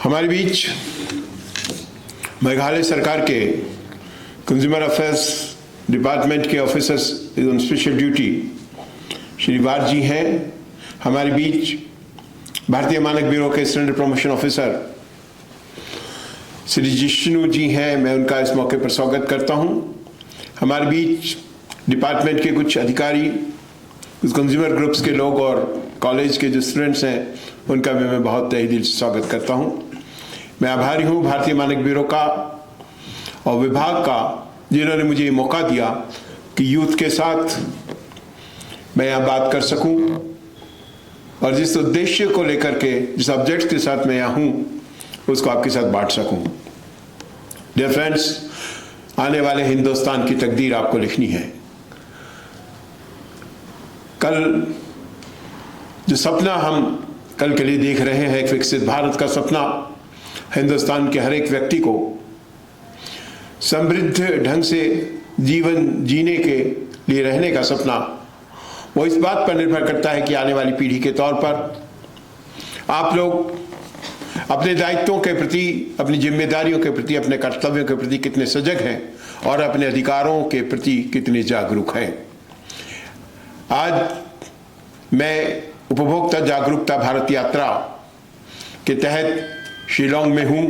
हमारे बीच मेघालय सरकार के कंज्यूमर अफेयर्स डिपार्टमेंट के officers on special duty Shri War ji हैं। हमारे बीच भारतीय मानक ब्यूरो के standard promotion officer Shri Jishnu ji हैं। मैं उनका इस मौके पर स्वागत करता हूं। हमारे बीच डिपार्टमेंट के कुछ अधिकारी, कुछ कंज्यूमर ग्रुप्स के लोग और कॉलेज के जो स्टूडेंट्स हैं उनका भी मैं बहुत तहे दिल से स्वागत करता हूं। मैं आभारी हूं भारतीय मानक ब्यूरो का और विभाग का, जिन्होंने मुझे ये मौका दिया कि यूथ के साथ मैं यहाँ बात कर सकूं और जिस उद्देश्य को लेकर के, जिस ऑब्जेक्ट के साथ मैं यहाँ हूं उसको आपके साथ बांट सकूं। डियर फ्रेंड्स, आने वाले हिंदुस्तान की तकदीर आपको लिखनी है। कल जो सपना हम कल के लिए देख रहे हैं, एक विकसित भारत का सपना, हिंदुस्तान के हर एक व्यक्ति को समृद्ध ढंग से जीवन जीने के लिए रहने का सपना, वो इस बात पर निर्भर करता है कि आने वाली पीढ़ी के तौर पर आप लोग अपने दायित्वों के प्रति, अपनी जिम्मेदारियों के प्रति, अपने कर्तव्यों के प्रति कितने सजग हैं और अपने अधिकारों के प्रति कितने जागरूक हैं। आज मैं उपभोक्ता जागरूकता भारत यात्रा के तहत शिलोंग में हूँ,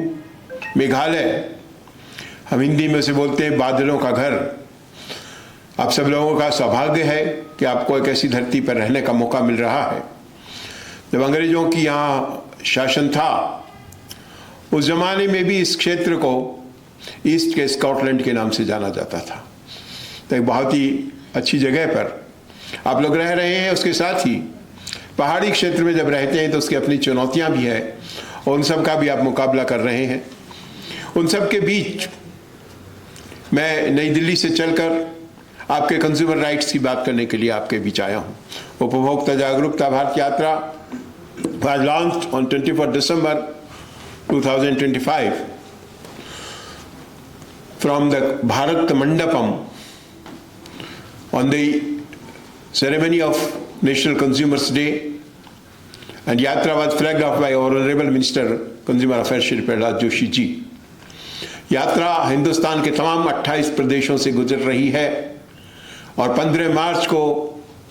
मेघालय। हम हिंदी में से बोलते हैं बादलों का घर। आप सब लोगों का सौभाग्य है कि आपको एक ऐसी धरती पर रहने का मौका मिल रहा है। जब अंग्रेजों की यहाँ शासन था, उस जमाने में भी इस क्षेत्र को ईस्ट के स्कॉटलैंड के नाम से जाना जाता था। तो एक बहुत ही अच्छी जगह पर आप लोग रह रहे हैं। उसके साथ ही पहाड़ी क्षेत्र में जब रहते हैं तो उसकी अपनी चुनौतियां भी है और उन सब का भी आप मुकाबला कर रहे हैं। उन सब के बीच मैं नई दिल्ली से चलकर आपके कंज्यूमर राइट्स की बात करने के लिए आपके बीच आया हूं। उपभोक्ता जागरूकता भारत यात्रा was launched on 24 December 2025 from the Bharat Mandapam on the ceremony of National Consumers Day, and Yatra was flagged off by our Honorable Minister Consumer Affairs Shri Prahlad Joshi जी। यात्रा हिंदुस्तान के तमाम 28 प्रदेशों से गुजर रही है और 15 मार्च को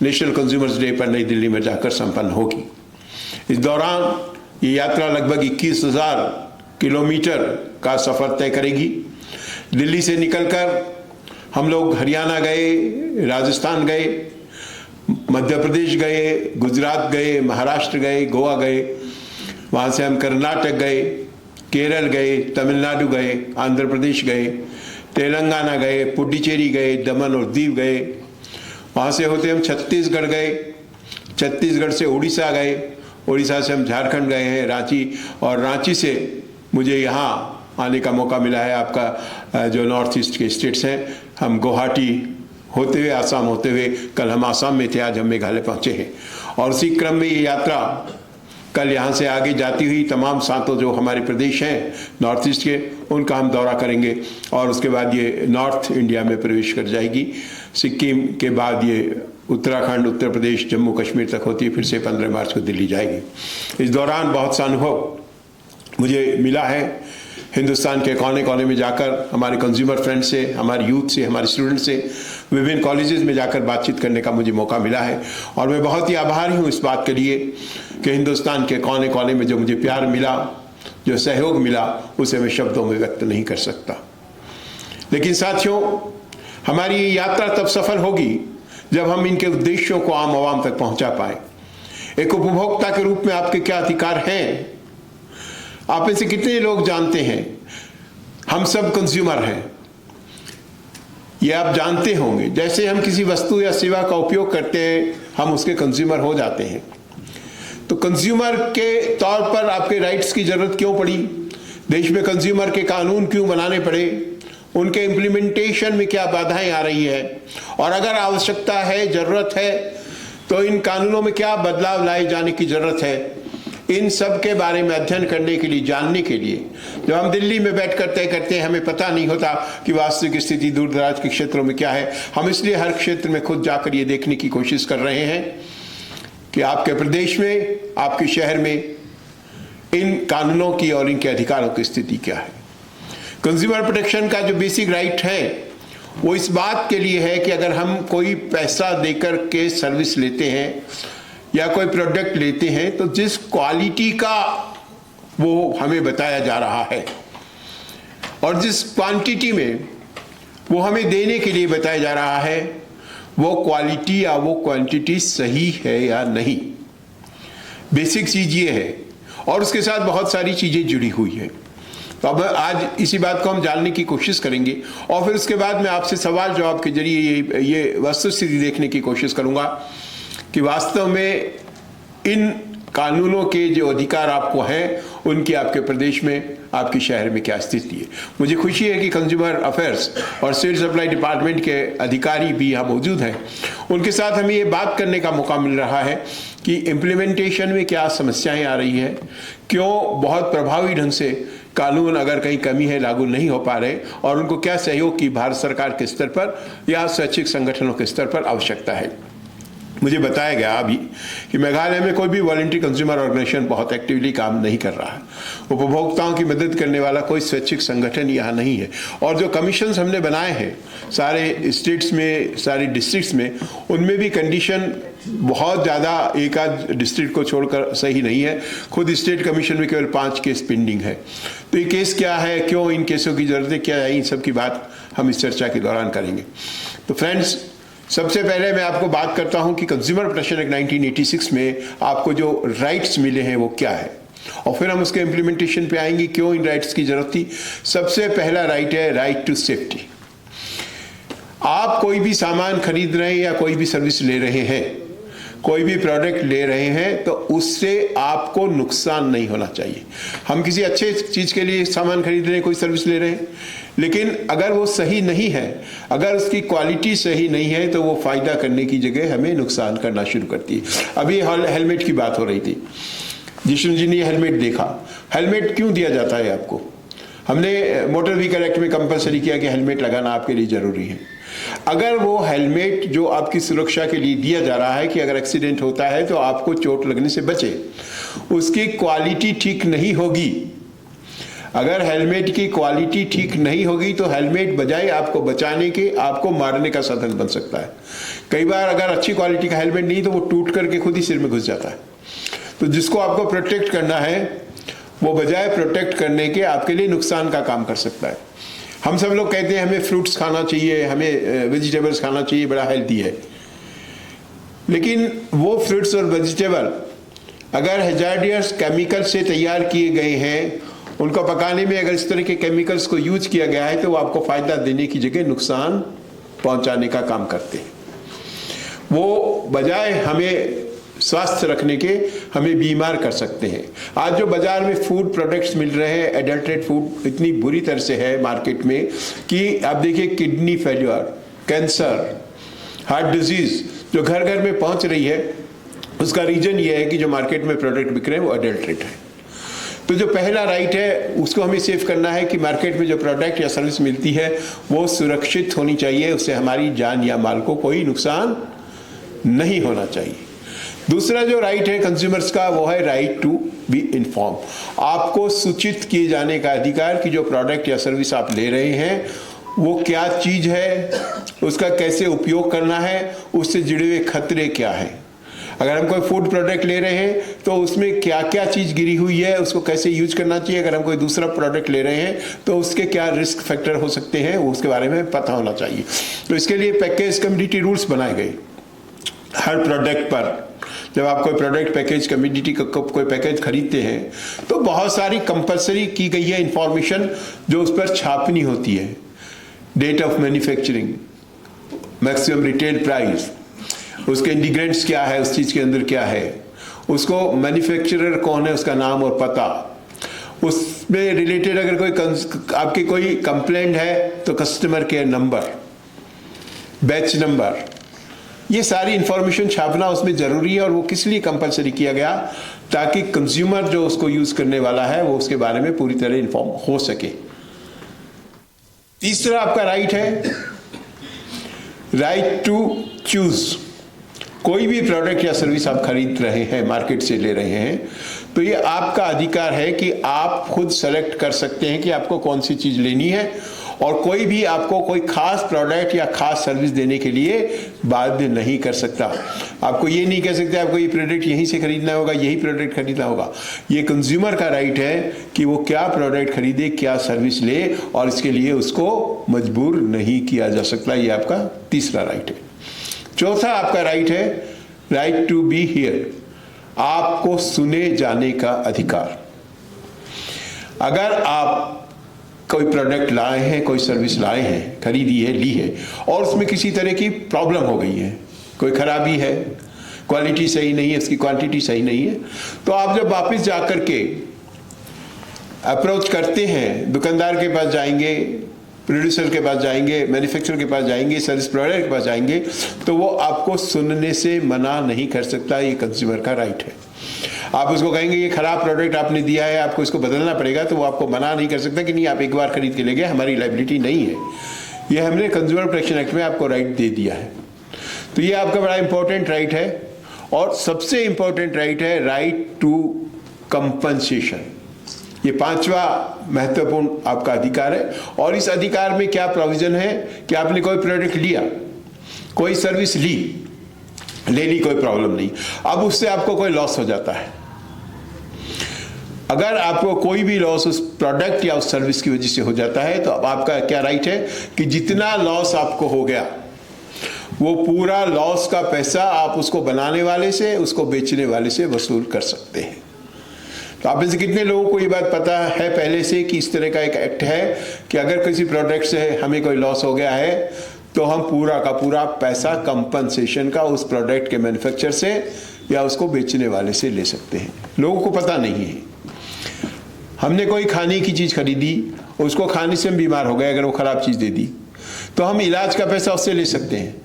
नेशनल कंज्यूमर्स डे पर नई दिल्ली में जाकर संपन्न होगी। इस दौरान ये यात्रा लगभग 21,000 किलोमीटर का सफ़र तय करेगी। दिल्ली से निकलकर हम लोग हरियाणा गए, राजस्थान गए, मध्य प्रदेश गए, गुजरात गए, महाराष्ट्र गए, गोवा गए, वहाँ से हम कर्नाटक गए, केरल गए, तमिलनाडु गए, आंध्र प्रदेश गए, तेलंगाना गए, पुडुचेरी गए, दमन और दीव गए। वहाँ से होते हम छत्तीसगढ़ गए, छत्तीसगढ़ से उड़ीसा गए, उड़ीसा से हम झारखंड गए हैं, रांची, और रांची से मुझे यहाँ आने का मौका मिला है। आपका जो नॉर्थ ईस्ट के स्टेट्स हैं, हम गुवाहाटी होते हुए, आसाम होते हुए, कल हम आसाम में थे, आज हम मेघालय पहुँचे हैं। और उसी क्रम में ये यात्रा कल यहाँ से आगे जाती हुई तमाम सातों जो हमारे प्रदेश हैं नॉर्थ ईस्ट के, उनका हम दौरा करेंगे और उसके बाद ये नॉर्थ इंडिया में प्रवेश कर जाएगी। सिक्किम के बाद ये उत्तराखंड, उत्तर प्रदेश, जम्मू कश्मीर तक होती है, फिर से 15 मार्च को दिल्ली जाएगी। इस दौरान बहुत सा अनुभव मुझे मिला है। हिंदुस्तान के कोने कोने में जाकर हमारे कंज्यूमर फ्रेंड से, हमारे यूथ से, हमारे स्टूडेंट से, विभिन्न कॉलेजेस में जाकर बातचीत करने का मुझे मौका मिला है और मैं बहुत ही आभारी हूँ इस बात के लिए कि हिंदुस्तान के कोने कोने में जो मुझे प्यार मिला, जो सहयोग मिला, उसे मैं शब्दों में व्यक्त नहीं कर सकता। लेकिन साथियों, हमारी ये यात्रा तब सफल होगी जब हम इनके उद्देश्यों को आम आवाम तक पहुंचा पाए। एक उपभोक्ता के रूप में आपके क्या अधिकार हैं? आप में से कितने लोग जानते हैं? हम सब कंज्यूमर हैं, ये आप जानते होंगे। जैसे हम किसी वस्तु या सेवा का उपयोग करते हैं, हम उसके कंज्यूमर हो जाते हैं। तो कंज्यूमर के तौर पर आपके राइट्स की जरूरत क्यों पड़ी? देश में कंज्यूमर के कानून क्यों बनाने पड़े? उनके इम्प्लीमेंटेशन में क्या बाधाएं आ रही है? और अगर आवश्यकता है, जरूरत है, तो इन कानूनों में क्या बदलाव लाए जाने की जरूरत है? इन सब के बारे में अध्ययन करने के लिए, जानने के लिए जब हम दिल्ली में बैठकर तय करते हैं, हमें पता नहीं होता कि वास्तविक स्थिति दूर दराज के क्षेत्रों में क्या है। हम इसलिए हर क्षेत्र में खुद जाकर ये देखने की कोशिश कर रहे हैं कि आपके प्रदेश में, आपके शहर में इन कानूनों की और इनके अधिकारों की स्थिति क्या है। कंज्यूमर प्रोटेक्शन का जो बेसिक राइट है वो इस बात के लिए है कि अगर हम कोई पैसा देकर के सर्विस लेते हैं या कोई प्रोडक्ट लेते हैं तो जिस क्वालिटी का वो हमें बताया जा रहा है और जिस क्वांटिटी में वो हमें देने के लिए बताया जा रहा है वो क्वालिटी या वो क्वांटिटी सही है या नहीं। बेसिक चीज ये है और उसके साथ बहुत सारी चीजें जुड़ी हुई है। तो अब आज इसी बात को हम जानने की कोशिश करेंगे और फिर उसके बाद मैं आपसे सवाल जवाब के जरिए ये वस्तुस्थिति देखने की कोशिश करूंगा कि वास्तव में इन कानूनों के जो अधिकार आपको हैं उनकी आपके प्रदेश में, आपके शहर में क्या स्थिति है। मुझे खुशी है कि कंज्यूमर अफेयर्स और सिविल सप्लाई डिपार्टमेंट के अधिकारी भी यहाँ मौजूद हैं। उनके साथ हमें ये बात करने का मौका मिल रहा है कि इम्प्लीमेंटेशन में क्या समस्याएं आ रही हैं, क्यों बहुत प्रभावी ढंग से कानून अगर कहीं कमी है लागू नहीं हो पा रहे और उनको क्या सहयोग की भारत सरकार के स्तर पर या स्वैच्छिक संगठनों के स्तर पर आवश्यकता है। मुझे बताया गया अभी कि मेघालय में कोई भी वॉलंटरी कंज्यूमर ऑर्गेनाइजेशन बहुत एक्टिवली काम नहीं कर रहा है। उपभोक्ताओं की मदद करने वाला कोई स्वैच्छिक संगठन यहाँ नहीं है और जो कमीशंस हमने बनाए हैं सारे स्टेट्स में, सारे डिस्ट्रिक्ट्स में, उनमें भी कंडीशन बहुत ज़्यादा एक आध डिस्ट्रिक्ट को छोड़कर सही नहीं है। खुद स्टेट कमीशन में केवल 5 केस पेंडिंग है। तो ये केस क्या है, क्यों इन केसों की जरूरत है, क्या है, इन सब की बात हम इस चर्चा के दौरान करेंगे। तो फ्रेंड्स, सबसे पहले मैं आपको बात करता हूं कि कंज्यूमर प्रोटेक्शन एक्ट 1986 में आपको जो राइट्स मिले हैं वो क्या है और फिर हम उसके इम्प्लीमेंटेशन पे आएंगे, क्यों इन राइट्स की जरूरत थी। सबसे पहला राइट है राइट टू सेफ्टी। आप कोई भी सामान खरीद रहे हैं या कोई भी सर्विस ले रहे हैं, कोई भी प्रोडक्ट ले रहे हैं तो उससे आपको नुकसान नहीं होना चाहिए। हम किसी अच्छे चीज के लिए सामान खरीद रहे हैं, कोई सर्विस ले रहे हैं, लेकिन अगर वो सही नहीं है, अगर उसकी क्वालिटी सही नहीं है तो वो फायदा करने की जगह हमें नुकसान करना शुरू करती है। अभी हेलमेट की बात हो रही थी, जिष्णु जी ने हेलमेट देखा। हेलमेट क्यों दिया जाता है आपको? हमने मोटर व्हीकल एक्ट में कंपलसरी किया कि हेलमेट लगाना आपके लिए जरूरी है। अगर वो हेलमेट जो आपकी सुरक्षा के लिए दिया जा रहा है कि अगर एक्सीडेंट होता है तो आपको चोट लगने से बचे, उसकी क्वालिटी ठीक नहीं होगी, अगर हेलमेट की क्वालिटी ठीक नहीं होगी तो हेलमेट बजाय आपको बचाने के आपको मारने का साधन बन सकता है। कई बार अगर अच्छी क्वालिटी का हेलमेट नहीं तो वो टूट करके खुद ही सिर में घुस जाता है। तो जिसको आपको प्रोटेक्ट करना है वो बजाय प्रोटेक्ट करने के आपके लिए नुकसान का काम कर सकता है। हम सब लोग कहते हैं हमें फ्रूट्स खाना चाहिए, हमें वेजिटेबल्स खाना चाहिए, बड़ा हेल्दी है, लेकिन वो फ्रूट्स और वेजिटेबल अगर हैजार्डियस केमिकल से तैयार किए गए हैं, उनको पकाने में अगर इस तरह के केमिकल्स को यूज किया गया है तो वो आपको फायदा देने की जगह नुकसान पहुंचाने का काम करते हैं। वो बजाय हमें स्वास्थ्य रखने के हमें बीमार कर सकते हैं। आज जो बाजार में फूड प्रोडक्ट्स मिल रहे हैं, एडल्ट्रेट फूड इतनी बुरी तरह से है मार्केट में कि आप देखिए kidney failure, cancer, heart disease जो घर घर में पहुंच रही है, उसका रीजन ये है कि जो मार्केट में प्रोडक्ट बिक रहे हैं वो एडल्ट्रेट है। तो जो पहला राइट है उसको हमें सेव करना है कि मार्केट में जो प्रोडक्ट या सर्विस मिलती है वो सुरक्षित होनी चाहिए, उससे हमारी जान या माल को कोई नुकसान नहीं होना चाहिए। दूसरा जो राइट है कंज्यूमर्स का वो है राइट टू बी इन्फॉर्म। आपको सूचित किए जाने का अधिकार कि जो प्रोडक्ट या सर्विस आप ले रहे हैं वो क्या चीज है, उसका कैसे उपयोग करना है, उससे जुड़े हुए खतरे क्या हैं। अगर हम कोई फूड प्रोडक्ट ले रहे हैं तो उसमें क्या क्या चीज़ गिरी हुई है, उसको कैसे यूज करना चाहिए। अगर हम कोई दूसरा प्रोडक्ट ले रहे हैं तो उसके क्या रिस्क फैक्टर हो सकते हैं, उसके बारे में पता होना चाहिए। तो इसके लिए पैकेज कम्युनिटी रूल्स बनाए गए। हर प्रोडक्ट पर जब आप कोई प्रोडक्ट पैकेज कम्युनिटी का कोई पैकेज खरीदते हैं तो बहुत सारी कंपलसरी की गई है इंफॉर्मेशन जो उस पर छापनी होती है। Date of manufacturing, maximum retail price, उसके इंग्रेडिएंट्स क्या है, उस चीज के अंदर क्या है, उसको मैन्युफैक्चरर कौन है, उसका नाम और पता, उसमें रिलेटेड अगर कोई आपकी कोई कंप्लेंट है तो customer care number, batch number, ये सारी इंफॉर्मेशन छापना उसमें जरूरी है। और वो किस लिए कंपलसरी किया गया, ताकि कंज्यूमर जो उसको यूज करने वाला है वो उसके बारे में पूरी तरह इन्फॉर्म हो सके। तीसरा आपका राइट है राइट टू चूज। कोई भी प्रोडक्ट या सर्विस आप खरीद रहे हैं, मार्केट से ले रहे हैं, तो ये आपका अधिकार है कि आप खुद सेलेक्ट कर सकते हैं कि आपको कौन सी चीज़ लेनी है, और कोई भी आपको कोई खास प्रोडक्ट या खास सर्विस देने के लिए बाध्य नहीं कर सकता। आपको ये नहीं कह सकते आपको ये प्रोडक्ट यहीं से खरीदना होगा, यही प्रोडक्ट खरीदना होगा। ये कंज्यूमर का राइट है कि वो क्या प्रोडक्ट खरीदे, क्या सर्विस ले, और इसके लिए उसको मजबूर नहीं किया जा सकता। ये आपका तीसरा राइट है। चौथा आपका राइट है राइट टू बी हियर, आपको सुने जाने का अधिकार। अगर आप कोई प्रोडक्ट लाए हैं, कोई सर्विस लाए हैं, खरीदी है, ली है, और उसमें किसी तरह की प्रॉब्लम हो गई है, कोई खराबी है, क्वालिटी सही नहीं है, उसकी क्वांटिटी सही नहीं है, तो आप जब वापस जाकर के अप्रोच करते हैं, दुकानदार के पास जाएंगे, प्रोड्यूसर के पास जाएंगे, मैन्युफैक्चरर के पास जाएंगे, सर्विस प्रोवाइडर के पास जाएंगे, तो वो आपको सुनने से मना नहीं कर सकता। ये कंज्यूमर का राइट है। आप उसको कहेंगे ये खराब प्रोडक्ट आपने दिया है, आपको इसको बदलना पड़ेगा, तो वो आपको मना नहीं कर सकता कि नहीं आप एक बार खरीद के ले गए, हमारी लायबिलिटी नहीं है। ये हमने कंज्यूमर प्रोटेक्शन एक्ट में आपको राइट दे दिया है। तो ये आपका बड़ा इंपॉर्टेंट राइट है। और सबसे इंपॉर्टेंट राइट है राइट टू कंपनसेशन। ये पांचवा महत्वपूर्ण आपका अधिकार है। और इस अधिकार में क्या प्रोविजन है कि आपने कोई प्रोडक्ट लिया, कोई सर्विस ले ली, कोई प्रॉब्लम नहीं, अब उससे आपको कोई लॉस हो जाता है। अगर आपको कोई भी लॉस उस प्रोडक्ट या उस सर्विस की वजह से हो जाता है, तो अब आपका क्या राइट है कि जितना लॉस आपको हो गया वो पूरा लॉस का पैसा आप उसको बनाने वाले से, उसको बेचने वाले से वसूल कर सकते हैं। तो आप में से कितने लोगों को ये बात पता है पहले से कि इस तरह का एक एक्ट है कि अगर किसी प्रोडक्ट से हमें कोई लॉस हो गया है तो हम पूरा का पूरा पैसा कंपनसेशन का उस प्रोडक्ट के मैन्युफैक्चरर से या उसको बेचने वाले से ले सकते हैं। लोगों को पता नहीं है। हमने कोई खाने की चीज़ खरीदी, उसको खाने से हम बीमार हो गए, अगर वो ख़राब चीज़ दे दी तो हम इलाज का पैसा उससे ले सकते हैं।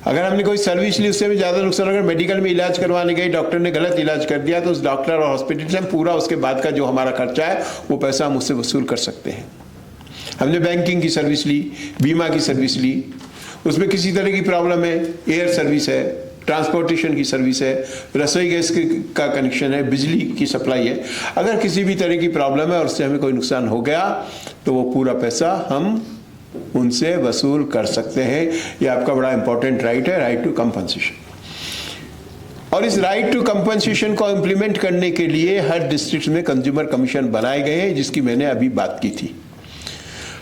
अगर हमने कोई सर्विस ली, उससे भी ज़्यादा नुकसान, अगर मेडिकल में इलाज करवाने गए, डॉक्टर ने गलत इलाज कर दिया, तो उस डॉक्टर और हॉस्पिटल से हम पूरा उसके बाद का जो हमारा खर्चा है वो पैसा हम उससे वसूल कर सकते हैं। हमने बैंकिंग की सर्विस ली, बीमा की सर्विस ली, उसमें किसी तरह की प्रॉब्लम है, एयर सर्विस है, ट्रांसपोर्टेशन की सर्विस है, रसोई गैस का कनेक्शन है, बिजली की सप्लाई है, अगर किसी भी तरह की प्रॉब्लम है और उससे हमें कोई नुकसान हो गया तो वो पूरा पैसा हम उनसे वसूल कर सकते हैं। ये आपका बड़ा इंपॉर्टेंट राइट है, राइट टू कंपनसेशन। और इस राइट टू कंपनसेशन को इंप्लीमेंट करने के लिए हर डिस्ट्रिक्ट में कंज्यूमर कमीशन बनाए गए हैं, जिसकी मैंने अभी बात की थी।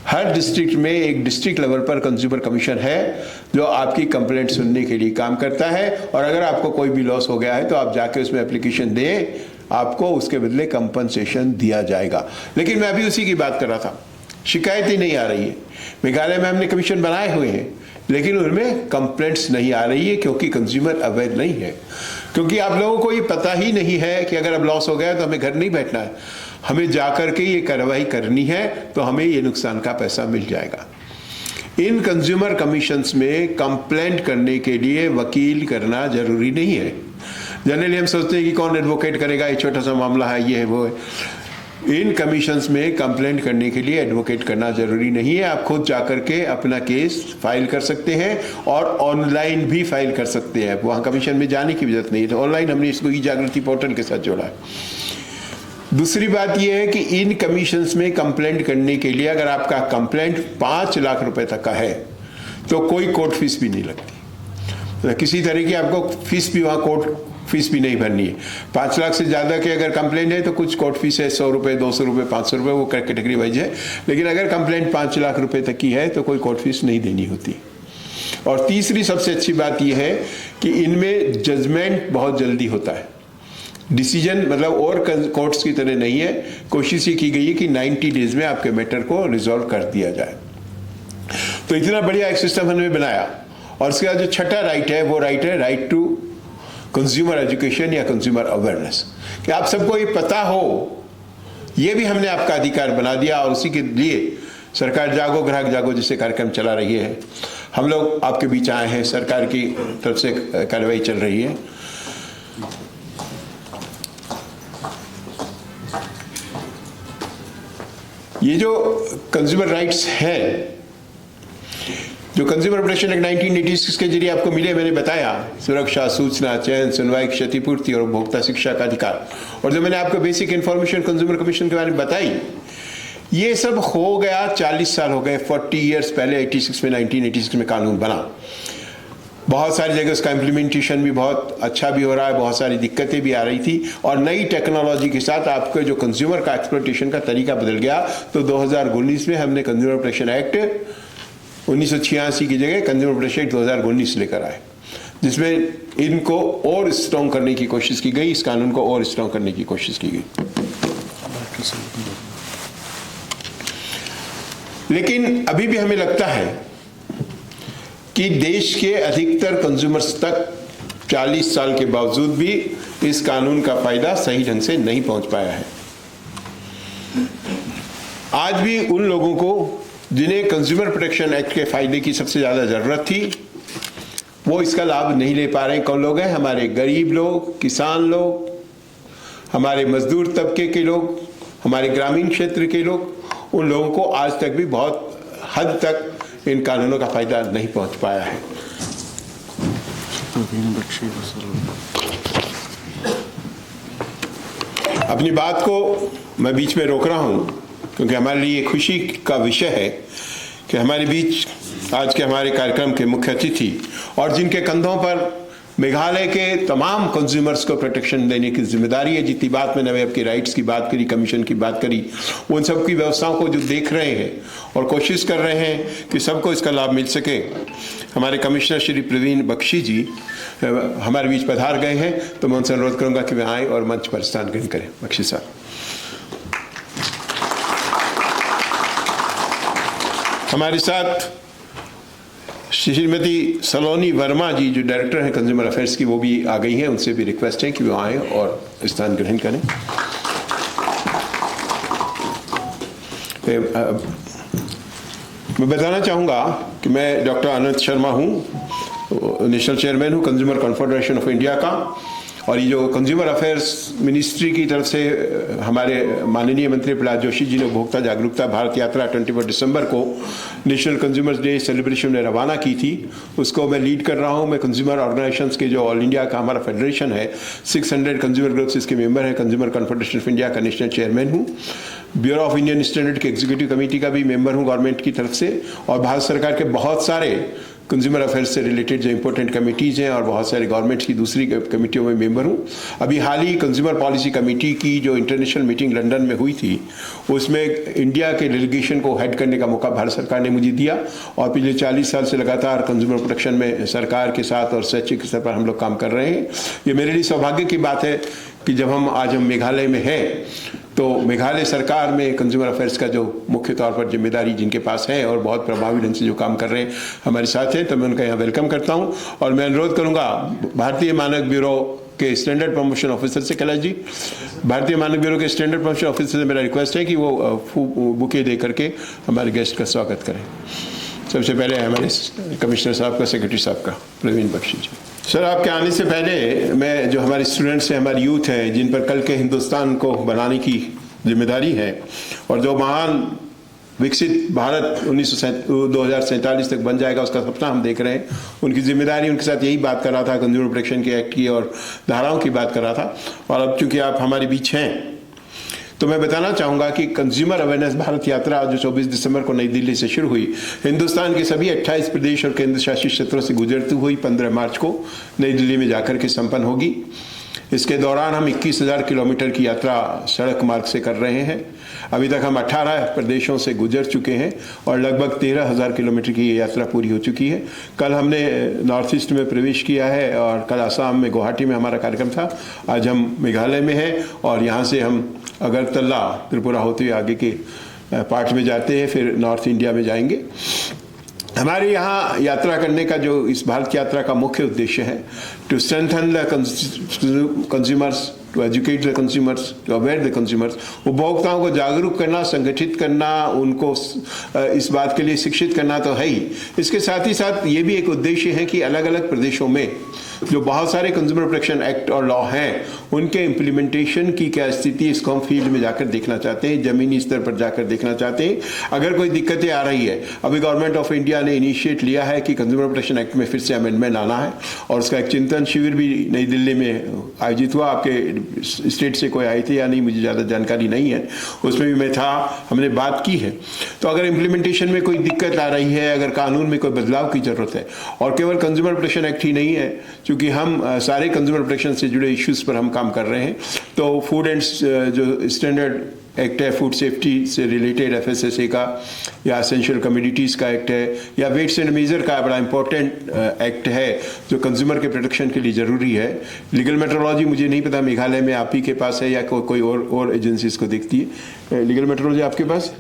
हर डिस्ट्रिक्ट में एक डिस्ट्रिक्ट लेवल पर कंज्यूमर कमीशन है जो आपकी कंप्लेंट सुनने के लिए काम करता है। और अगर आपको कोई भी लॉस हो गया है तो आप जाके उसमें एप्लीकेशन दें, आपको उसके बदले कंपनसेशन दिया जाएगा। लेकिन मैं अभी उसी की बात कर रहा था, शिकायत ही नहीं आ रही है। मेघालय में हमने कमीशन बनाए हुए हैं लेकिन उनमें कंप्लेंट्स नहीं आ रही है, क्योंकि कंज्यूमर अवेयर नहीं है। क्योंकि आप लोगों को ये पता ही नहीं है कि अगर अब लॉस हो गया तो हमें घर नहीं बैठना है, हमें जाकर के ये कार्रवाई करनी है, तो हमें ये नुकसान का पैसा मिल जाएगा। इन कंज्यूमर कमीशंस में कंप्लेंट करने के लिए वकील करना जरूरी नहीं है। जनरली हम सोचते हैं कि कौन एडवोकेट करेगा, ये छोटा सा मामला है, ये है वो है। इन कमीशंस में कंप्लेंट करने के लिए एडवोकेट करना जरूरी नहीं है। आप खुद जाकर के अपना केस फाइल कर सकते हैं और ऑनलाइन भी फाइल कर सकते हैं। वहाँ कमीशन में जाने की जरूरत नहीं है, तो ऑनलाइन हमने इसको ई जागृति पोर्टल के साथ जोड़ा है। दूसरी बात यह है कि इन कमीशंस में कंप्लेंट करने के लिए अगर आपका कंप्लेंट 5 लाख रुपए तक का है तो कोई कोर्ट फीस भी नहीं लगती। तो किसी तरह की आपको फीस भी, वहाँ कोर्ट फीस भी नहीं भरनी है। 5 लाख से ज़्यादा की अगर कंप्लेंट है तो कुछ कोर्ट फीस है, 100 रुपये, 200 रुपये, 500 रुपये, वो कैटेगरी वाइज है। लेकिन अगर कंप्लेंट 5 लाख रुपए तक की है तो कोई कोर्ट फीस नहीं देनी होती। और तीसरी सबसे अच्छी बात यह है कि इनमें जजमेंट बहुत जल्दी होता है। डिसीजन मतलब और कोर्ट्स की तरह नहीं है। कोशिश ये की गई है कि 90 डेज में आपके मैटर को रिजॉल्व कर दिया जाए। तो इतना बढ़िया एक सिस्टम हमने बनाया। और इसके बाद जो छठा राइट है वो राइट है राइट टू कंज्यूमर एजुकेशन या कंज्यूमर अवेयरनेस, कि आप सबको ये पता हो, ये भी हमने आपका अधिकार बना दिया। और उसी के लिए सरकार जागो ग्राहक जागो जैसे कार्यक्रम चला रही है। हम लोग आपके बीच आए हैं, सरकार की तरफ से कार्रवाई चल रही है। ये जो कंज्यूमर राइट्स हैं, जो कंज्यूमर प्रोटेक्शन एक्ट 1986 के जरिए आपको मिले, मैंने बताया, सुरक्षा, सूचना, चयन, सुनवाई, क्षतिपूर्ति और उपभोक्ता शिक्षा का अधिकार, और जो मैंने आपको बेसिक इन्फॉर्मेशन कंज्यूमर कमीशन के बारे में बताई, ये सब हो गया 40 साल हो गए, 40 ईयर्स पहले 86 में 1986 में कानून बना। बहुत सारी जगह उसका इम्प्लीमेंटेशन भी बहुत अच्छा भी हो रहा है, बहुत सारी दिक्कतें भी आ रही थी, और नई टेक्नोलॉजी के साथ आपके जो कंज्यूमर का एक्सप्लॉयटेशन का तरीका बदल गया। तो 2019 में हमने कंज्यूमर प्रोटेक्शन एक्ट 1986 की जगह कंज्यूमर प्रोटेक्शन एक्ट 2019 लेकर आए, जिसमें इनको और स्ट्रॉन्ग करने की कोशिश की गई, इस कानून को और स्ट्रॉन्ग करने की कोशिश की गई। लेकिन अभी भी हमें लगता है कि देश के अधिकतर कंज्यूमर्स तक 40 साल के बावजूद भी इस कानून का फायदा सही ढंग से नहीं पहुंच पाया है। आज भी उन लोगों को जिन्हें कंज्यूमर प्रोटेक्शन एक्ट के फायदे की सबसे ज्यादा जरूरत थी, वो इसका लाभ नहीं ले पा रहे हैं। कौन लोग हैं? हमारे गरीब लोग, किसान लोग, हमारे मजदूर तबके के लोग, हमारे ग्रामीण क्षेत्र के लोग। उन लोगों को आज तक भी बहुत हद तक इन कानूनों का फायदा नहीं पहुंच पाया है। अपनी बात को मैं बीच में रोक रहा हूं, क्योंकि हमारे लिए खुशी का विषय है कि हमारे बीच आज के हमारे कार्यक्रम के मुख्य अतिथि, और जिनके कंधों पर मेघालय के तमाम कंज्यूमर्स को प्रोटेक्शन देने की जिम्मेदारी है। जितनी बात मैंने अभी आपकी राइट्स की बात करी, कमीशन की बात करी, उन सब की व्यवस्थाओं को जो देख रहे हैं और कोशिश कर रहे हैं कि सबको इसका लाभ मिल सके, हमारे कमिश्नर श्री प्रवीण बख्शी जी हमारे बीच पधार गए हैं। तो मैं उनसे अनुरोध करूंगा कि वे आए और मंच पर स्थान ग्रहण करें। बख्शी साहब। हमारे साथ श्रीमती सलोनी वर्मा जी, जो डायरेक्टर हैं कंज्यूमर अफेयर्स की, वो भी आ गई हैं। उनसे भी रिक्वेस्ट है कि वो आए और स्थान ग्रहण करें। मैं बताना चाहूँगा कि मैं डॉक्टर आनंद शर्मा हूँ, नेशनल चेयरमैन हूँ कंज्यूमर कॉन्फेडरेशन ऑफ इंडिया का। और ये जो कंज्यूमर अफेयर्स मिनिस्ट्री की तरफ से हमारे माननीय मंत्री प्रहलाद जोशी जी ने उपभोक्ता जागरूकता भारत यात्रा 24 दिसंबर को नेशनल कंज्यूमर्स डे सेलिब्रेशन में रवाना की थी, उसको मैं लीड कर रहा हूँ। मैं कंज्यूमर ऑर्गेनाइजेशंस के जो ऑल इंडिया का हमारा फेडरेशन है, 600 कंज्यूमर ग्रुप्स इसके मेंबर हैं। कंज्यूमर कॉन्फेडरेशन ऑफ इंडिया का नेशनल चेयरमैन हूँ। ब्यूरो ऑफ इंडियन स्टैंडर्ड के एग्जीक्यूटिव कमेटी का भी मेंबर हूँ गवर्नमेंट की तरफ से। और भारत सरकार के बहुत सारे कंज्यूमर अफेयर्स से रिलेटेड जो इंपॉर्टेंट कमिटीज़ हैं और बहुत सारे गवर्नमेंट की दूसरी कमेटियों में मेंबर हूँ। अभी हाल ही कंज्यूमर पॉलिसी कमेटी की जो इंटरनेशनल मीटिंग लंदन में हुई थी, उसमें इंडिया के डेलीगेशन को हेड करने का मौका भारत सरकार ने मुझे दिया। और पिछले 40 साल से लगातार कंज्यूमर प्रोटेक्शन में सरकार के साथ और स्वैच्छिक स्तर पर हम लोग काम कर रहे हैं। ये मेरे लिए सौभाग्य की बात है कि जब आज हम मेघालय में हैं, तो मेघालय सरकार में कंज्यूमर अफेयर्स का जो मुख्य तौर पर जिम्मेदारी जिनके पास है और बहुत प्रभावी ढंग से जो काम कर रहे हैं हमारे साथ हैं, तो मैं उनका यहाँ वेलकम करता हूँ। और मैं अनुरोध करूँगा भारतीय मानक ब्यूरो के स्टैंडर्ड प्रमोशन ऑफिसर से, कैलाश जी, भारतीय मानक ब्यूरो के स्टैंडर्ड प्रमोशन ऑफिसर से मेरा रिक्वेस्ट है कि वो बुके दे करके हमारे गेस्ट का स्वागत करें। सबसे पहले हमारे कमिश्नर साहब का, सेक्रेटरी साहब का, प्रवीण बख्शी जी। सर, आपके आने से पहले मैं जो हमारे स्टूडेंट्स हैं, हमारे यूथ हैं, जिन पर कल के हिंदुस्तान को बनाने की जिम्मेदारी है और जो महान विकसित भारत 2047 तक बन जाएगा उसका सपना हम देख रहे हैं, उनकी जिम्मेदारी, उनके साथ यही बात कर रहा था, कंज्यूमर प्रोटेक्शन के एक्ट की और धाराओं की बात कर रहा था। और अब चूंकि आप हमारे बीच हैं, तो मैं बताना चाहूँगा कि कंज्यूमर अवेयरनेस भारत यात्रा जो 24 दिसंबर को नई दिल्ली से शुरू हुई, हिंदुस्तान के सभी 28 प्रदेश और केंद्र शासित क्षेत्रों से गुजरती हुई 15 मार्च को नई दिल्ली में जाकर के संपन्न होगी। इसके दौरान हम 21,000 किलोमीटर की यात्रा सड़क मार्ग से कर रहे हैं। अभी तक हम 18 प्रदेशों से गुजर चुके हैं और लगभग 13,000 किलोमीटर की ये यात्रा पूरी हो चुकी है। कल हमने नॉर्थ ईस्ट में प्रवेश किया है और कल आसाम में गुवाहाटी में हमारा कार्यक्रम था। आज हम मेघालय में हैं और यहाँ से हम अगरतला, त्रिपुरा होते हुए आगे के पार्ट में जाते हैं, फिर नॉर्थ इंडिया में जाएंगे। हमारे यहाँ यात्रा करने का जो इस भारत की यात्रा का मुख्य उद्देश्य है, to strengthen the consumers to educate the consumers, to aware the consumers. उपभोक्ताओं को जागरूक करना, संगठित करना, उनको इस बात के लिए शिक्षित करना तो है ही। इसके साथ ही साथ ये भी एक उद्देश्य है कि अलग अलग प्रदेशों में जो बहुत सारे कंज्यूमर प्रोटेक्शन एक्ट और लॉ हैं, उनके इम्प्लीमेंटेशन की क्या स्थिति, इसको हम फील्ड में जाकर देखना चाहते हैं, जमीनी स्तर पर जाकर देखना चाहते हैं। अगर कोई दिक्कतें आ रही है, अभी गवर्नमेंट ऑफ इंडिया ने इनिशिएट लिया है कि कंज्यूमर प्रोटेक्शन एक्ट में फिर से अमेंडमेंट आना है, और उसका एक चिंतन शिविर भी नई दिल्ली में आयोजित हुआ। आपके स्टेट से कोई आए थे या नहीं, मुझे ज़्यादा जानकारी नहीं है, उसमें भी मैं था, हमने बात की है। तो अगर इम्प्लीमेंटेशन में कोई दिक्कत आ रही है, अगर कानून में कोई बदलाव की जरूरत है, और केवल कंज्यूमर प्रोटेक्शन एक्ट ही नहीं है, क्योंकि हम सारे कंज्यूमर प्रोटेक्शन से जुड़े इश्यूज पर हम काम कर रहे हैं, तो फूड एंड जो स्टैंडर्ड एक्ट है, फूड सेफ्टी से रिलेटेड FSSA का, या एसेंशियल कमोडिटीज़ का एक्ट है, या वेट्स एंड मेजर का बड़ा इंपॉर्टेंट एक्ट है जो कंज्यूमर के प्रोटेक्शन के लिए ज़रूरी है। लीगल मेट्रोलॉजी मुझे नहीं पता मेघालय में आप ही के पास है या कोई और एजेंसीज को देखती है। लीगल मेट्रोलॉजी आपके पास?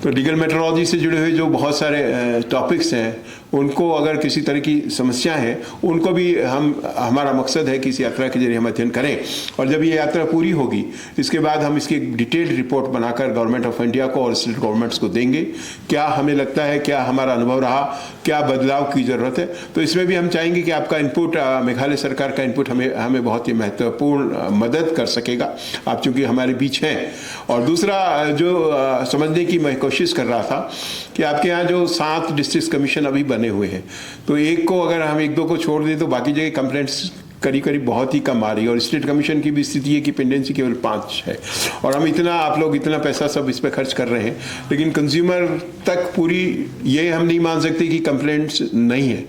तो लीगल मेट्रोलॉजी से जुड़े हुए जो बहुत सारे टॉपिक्स हैं, उनको अगर किसी तरह की समस्या है, उनको भी हमारा मकसद है कि इस यात्रा के जरिए हम अध्ययन करें, और जब ये यात्रा पूरी होगी इसके बाद हम इसकी एक डिटेल्ड रिपोर्ट बनाकर गवर्नमेंट ऑफ इंडिया को और स्टेट गवर्नमेंट्स को देंगे। क्या हमें लगता है, क्या हमारा अनुभव रहा, क्या बदलाव की ज़रूरत है, तो इसमें भी हम चाहेंगे कि आपका इनपुट, मेघालय सरकार का इनपुट हमें बहुत ही महत्वपूर्ण मदद कर सकेगा, आप चूँकि हमारे बीच हैं। और दूसरा जो समझने की मैं कोशिश कर रहा था कि आपके यहाँ जो 7 डिस्ट्रिक्ट कमीशन अभी बने हुए हैं, तो एक को अगर हम 1-2 को छोड़ दें तो बाकी जगह कंप्लेंट्स करीब बहुत ही कम आ रही है, और स्टेट कमीशन की भी स्थिति है कि पेंडेंसी केवल 5 है, और हम आप लोग इतना पैसा सब इस पर खर्च कर रहे हैं, लेकिन कंज्यूमर तक पूरी ये हम नहीं मान सकते कि कंप्लेंट्स नहीं है।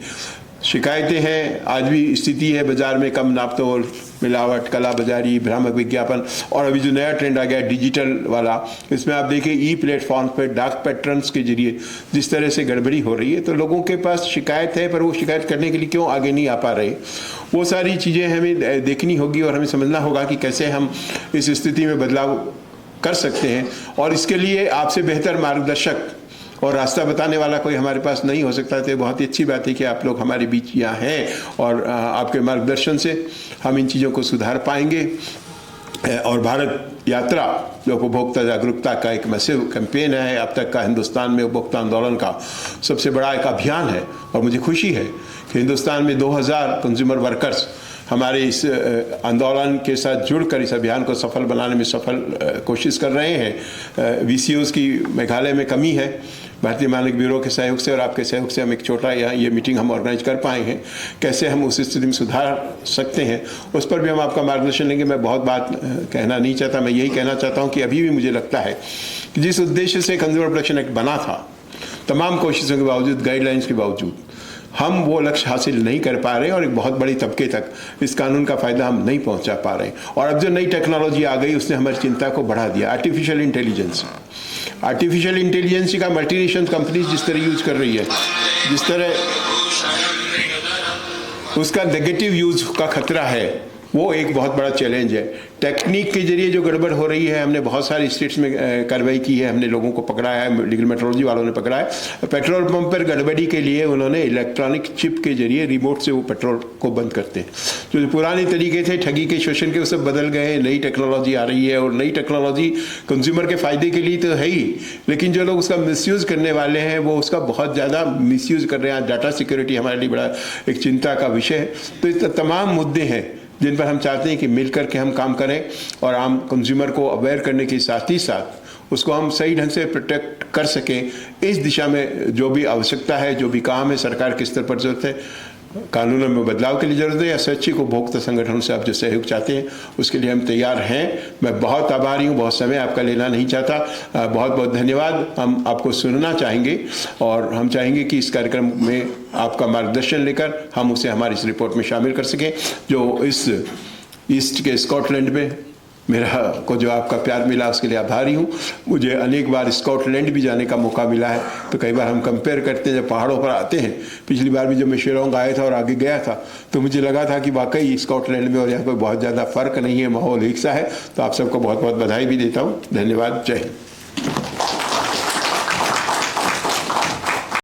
शिकायतें हैं, आज भी स्थिति है बाजार में कम नापतोल, मिलावट, काला बाजारी, भ्रामक विज्ञापन, और अभी जो नया ट्रेंड आ गया डिजिटल वाला, इसमें आप देखिए ई प्लेटफॉर्म पर डार्क पैटर्न्स के जरिए जिस तरह से गड़बड़ी हो रही है, तो लोगों के पास शिकायत है, पर वो शिकायत करने के लिए क्यों आगे नहीं आ पा रहे, वो सारी चीज़ें हमें देखनी होगी, और हमें समझना होगा कि कैसे हम इस स्थिति में बदलाव कर सकते हैं। और इसके लिए आपसे बेहतर मार्गदर्शक और रास्ता बताने वाला कोई हमारे पास नहीं हो सकता। तो बहुत ही अच्छी बात है कि आप लोग हमारे बीच यहाँ हैं, और आपके मार्गदर्शन से हम इन चीज़ों को सुधार पाएंगे। और भारत यात्रा जो उपभोक्ता जागरूकता का एक मैसिव कैंपेन है, अब तक का हिंदुस्तान में उपभोक्ता आंदोलन का सबसे बड़ा एक अभियान है, और मुझे खुशी है कि हिंदुस्तान में 2000 कंज्यूमर वर्कर्स हमारे इस आंदोलन के साथ जुड़कर इस अभियान को सफल बनाने में कोशिश कर रहे हैं। VCOs की मेघालय में कमी है, भारतीय मानक ब्यूरो के सहयोग से और आपके सहयोग से हम एक छोटा ये मीटिंग हम ऑर्गेनाइज कर पाए हैं। कैसे हम उस स्थिति में सुधार सकते हैं, उस पर भी हम आपका मार्गदर्शन लेंगे। मैं बहुत बात कहना नहीं चाहता, मैं यही कहना चाहता हूँ कि अभी भी मुझे लगता है कि जिस उद्देश्य से कंज्यूमर प्रोटेक्शन एक्ट बना था, तमाम कोशिशों के बावजूद, गाइडलाइंस के बावजूद, हम वो लक्ष्य हासिल नहीं कर पा रहे, और एक बहुत बड़ी तबके तक इस कानून का फ़ायदा हम नहीं पहुंचा पा रहे। और अब जो नई टेक्नोलॉजी आ गई उसने हमारी चिंता को बढ़ा दिया। आर्टिफिशियल इंटेलिजेंस का मल्टीनेशनल कंपनीज जिस तरह यूज कर रही है, जिस तरह उसका नेगेटिव यूज का खतरा है, वो एक बहुत बड़ा चैलेंज है। टेक्निक के जरिए जो गड़बड़ हो रही है, हमने बहुत सारे स्टेट्स में कार्रवाई की है, हमने लोगों को पकड़ा है, लीगल मेट्रोलॉजी वालों ने पकड़ा है। पेट्रोल पंप पर गड़बड़ी के लिए उन्होंने इलेक्ट्रॉनिक चिप के जरिए रिमोट से वो पेट्रोल को बंद करते हैं। जो पुराने तरीके थे ठगी के, शोषण के, वो सब बदल गए। नई टेक्नोलॉजी आ रही है, और नई टेक्नोलॉजी कंज्यूमर के फ़ायदे के लिए तो है ही, लेकिन जो लोग उसका मिसयूज़ करने वाले हैं वो उसका बहुत ज़्यादा मिसयूज़ कर रहे हैं। डाटा सिक्योरिटी हमारे लिए बड़ा एक चिंता का विषय है। तो इस तमाम मुद्दे हैं जिन पर हम चाहते हैं कि मिलकर के हम काम करें, और आम कंज्यूमर को अवेयर करने के साथ ही साथ उसको हम सही ढंग से प्रोटेक्ट कर सकें। इस दिशा में जो भी आवश्यकता है, जो भी काम है, सरकार के स्तर पर जरूरत है, कानूनों में बदलाव के लिए जरूरत है, या स्वैच्छिक उपभोक्ता संगठनों से आप जो सहयोग चाहते हैं उसके लिए हम तैयार हैं। मैं बहुत आभारी हूँ, बहुत समय आपका लेना नहीं चाहता। बहुत बहुत धन्यवाद। हम आपको सुनना चाहेंगे, और हम चाहेंगे कि इस कार्यक्रम में आपका मार्गदर्शन लेकर हम उसे हमारी इस रिपोर्ट में शामिल कर सकें, जो इस ईस्ट के स्कॉटलैंड में मेरा को जो आपका प्यार मिला उसके लिए आभारी हूँ। मुझे अनेक बार स्कॉटलैंड भी जाने का मौका मिला है, तो कई बार हम कंपेयर करते हैं जब पहाड़ों पर आते हैं। पिछली बार भी जब मैं शिलोंग आया था और आगे गया था, तो मुझे लगा था कि वाकई स्कॉटलैंड में और यहाँ कोई बहुत ज़्यादा फ़र्क नहीं है, माहौल एक सा है। तो आप सबको बहुत बहुत बधाई भी देता हूँ। धन्यवाद। जय हिंद।